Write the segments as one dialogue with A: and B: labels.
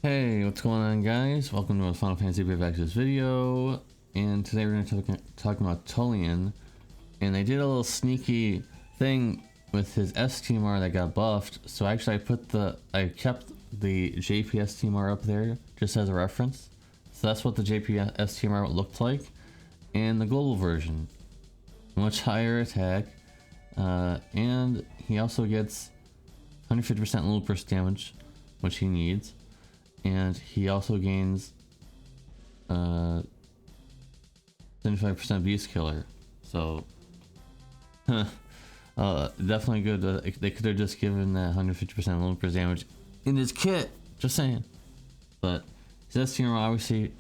A: Hey, what's going on, guys? Welcome to a Final Fantasy Access video, and today we're going to talk about Tulien, and they did a little sneaky thing with his STMR that got buffed. So actually, I kept the JP STMR up there just as a reference. So that's what the JP STMR looked like, and the global version, much higher attack, and he also gets 150% little burst damage, which he needs. And he also gains 75% beast killer. So definitely good. They could have just given that 150% low per damage in his kit. Just saying. But his STMR obviously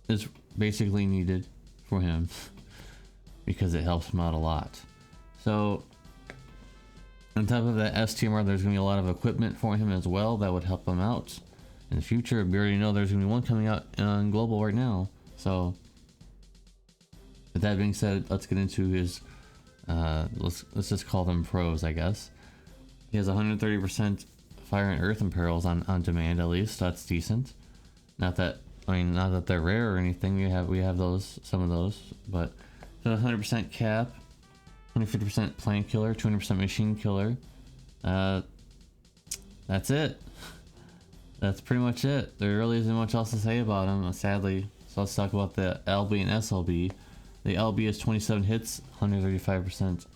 A: is basically needed for him because it helps him out a lot. So on top of that STMR, there's going to be a lot of equipment for him as well that would help him out in the future. We already know there's gonna be one coming out on global right now. So with that being said, let's get into his let's just call them pros, I guess. He has 130% fire and earth imperils on demand, at least. That's decent. Not that they're rare or anything. We have those, some of those, but 100% cap, 150% plant killer, 200% machine killer. That's it. That's pretty much it. There really isn't much else to say about him, sadly. So let's talk about the LB and SLB. The LB is 27 hits, 135%,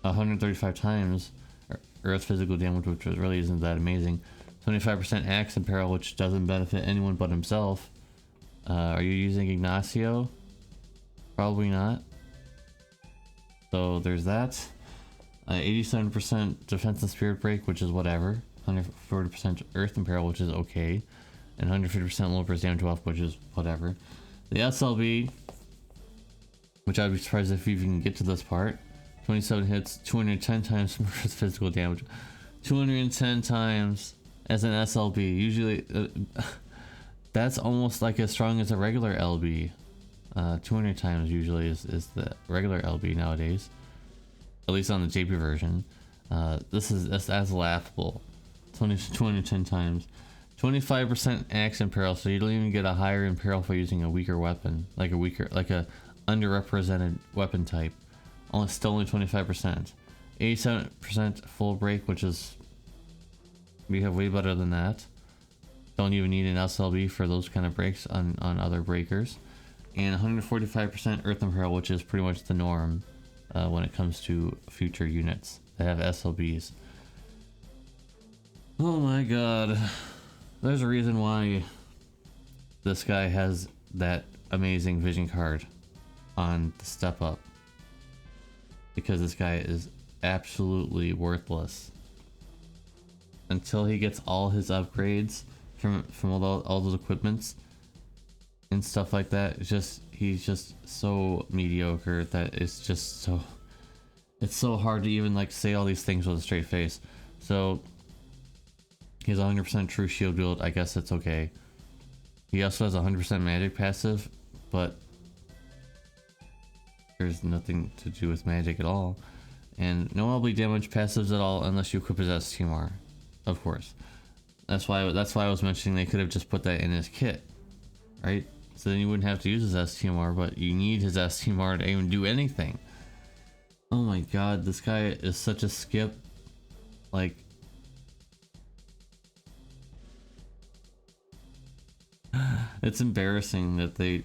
A: 135 times earth physical damage, which really isn't that amazing. 25% axe imperil, which doesn't benefit anyone but himself. Are you using Ignacio? Probably not. So there's that. 87% defense and spirit break, which is whatever. 140% earth imperil, which is okay, and 150% low burst damage off, which is whatever. The SLB, which I'd be surprised if you even get to this part, 27 hits, 210 times physical damage, 210 times as an SLB. Usually, that's almost like as strong as a regular LB. 200 times usually is the regular LB nowadays, at least on the JP version. That's laughable. 210 times, 25% axe imperil, so you don't even get a higher imperil for using a weaker weapon, like a underrepresented weapon type. Still only 25%. 87% full break, which is, we have way better than that. Don't even need an SLB for those kind of breaks on other breakers. And 145% earth imperil, which is pretty much the norm when it comes to future units that have SLBs. Oh my god. There's a reason why this guy has that amazing vision card on the step up. Because this guy is absolutely worthless. Until he gets all his upgrades from all those equipments and stuff like that, he's just so mediocre that it's so hard to even like say all these things with a straight face. So he has 100% true shield build. I guess that's okay. He also has 100% magic passive, but there's nothing to do with magic at all. And no LB damage passives at all unless you equip his STMR, of course. That's why I was mentioning they could have just put that in his kit, right? So then you wouldn't have to use his STMR, but you need his STMR to even do anything. Oh my god, this guy is such a skip. Like, it's embarrassing that they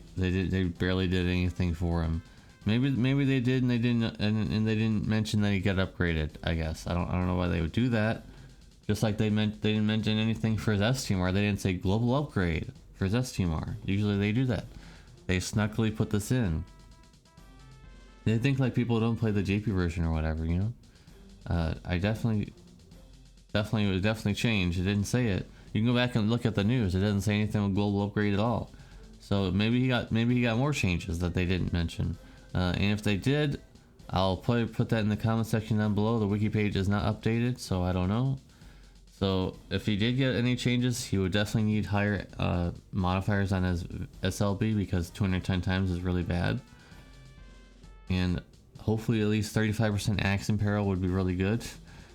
A: barely did anything for him. Maybe they did and they didn't mention that he got upgraded. I guess I don't know why they would do that. Just like they didn't mention anything for his STMR. They didn't say global upgrade for his STMR. Usually they do that. They snuckily put this in. They think like people don't play the JP version or whatever, you know. I definitely changed. It didn't say it. You can go back and look at the news. It doesn't say anything with global upgrade at all. So maybe he got more changes that they didn't mention. And if they did, I'll probably put that in the comment section down below. The wiki page is not updated, so I don't know. So if he did get any changes, he would definitely need higher modifiers on his SLB, because 210 times is really bad. And hopefully at least 35% axe imperil would be really good.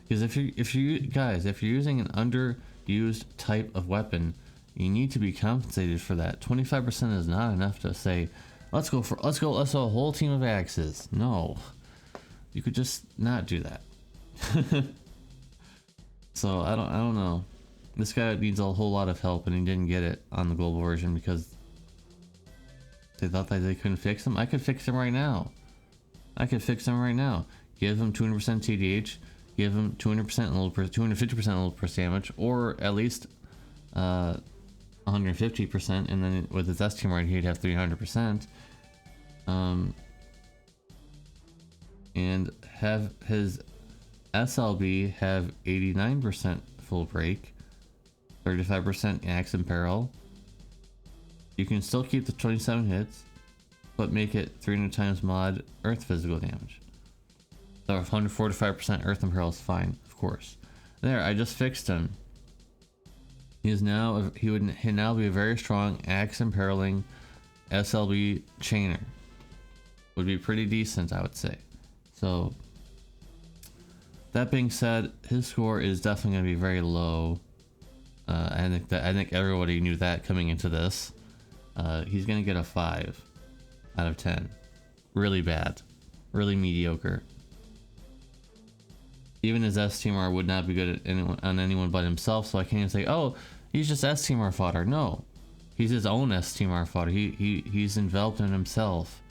A: Because if you're using an under used type of weapon, you need to be compensated for that. 25% is not enough to say, let's go a whole team of axes. No, you could just not do that. So I don't know. This guy needs a whole lot of help, and he didn't get it on the global version because they thought that they couldn't fix him. I could fix him right now. Give him 200% TDH. Give him 200% little 250% little burst damage, or at least 150%, and then with his S team right, he'd have 300%. And have his SLB have 89% full break, 35% axe and peril. You can still keep the 27 hits, but make it 300 times mod earth physical damage. So 145% earth and peril is fine, of course. There, I just fixed him. He would now be a very strong axe imperiling SLB chainer. Would be pretty decent, I would say. So that being said, his score is definitely going to be very low. I think everybody knew that coming into this. He's going to get a 5 out of 10. Really bad, really mediocre. Even his S-Teamer would not be good at anyone but himself, so I can't even say, oh, he's just S-Teamer fodder. No, he's his own S-Teamer fodder. He's enveloped in himself.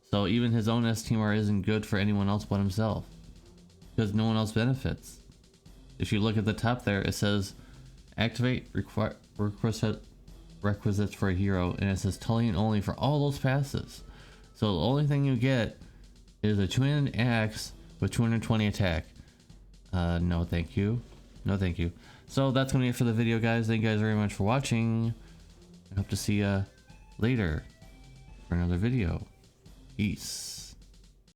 A: So even his own S-Teamer isn't good for anyone else but himself, because no one else benefits. If you look at the top there, it says activate requisites for a hero, and it says Tulien only for all those passes. So the only thing you get is a 2-handed axe with 220 attack. No thank you. No thank you. So that's gonna be it for the video, guys. Thank you guys very much for watching. I hope to see you later for another video. Peace.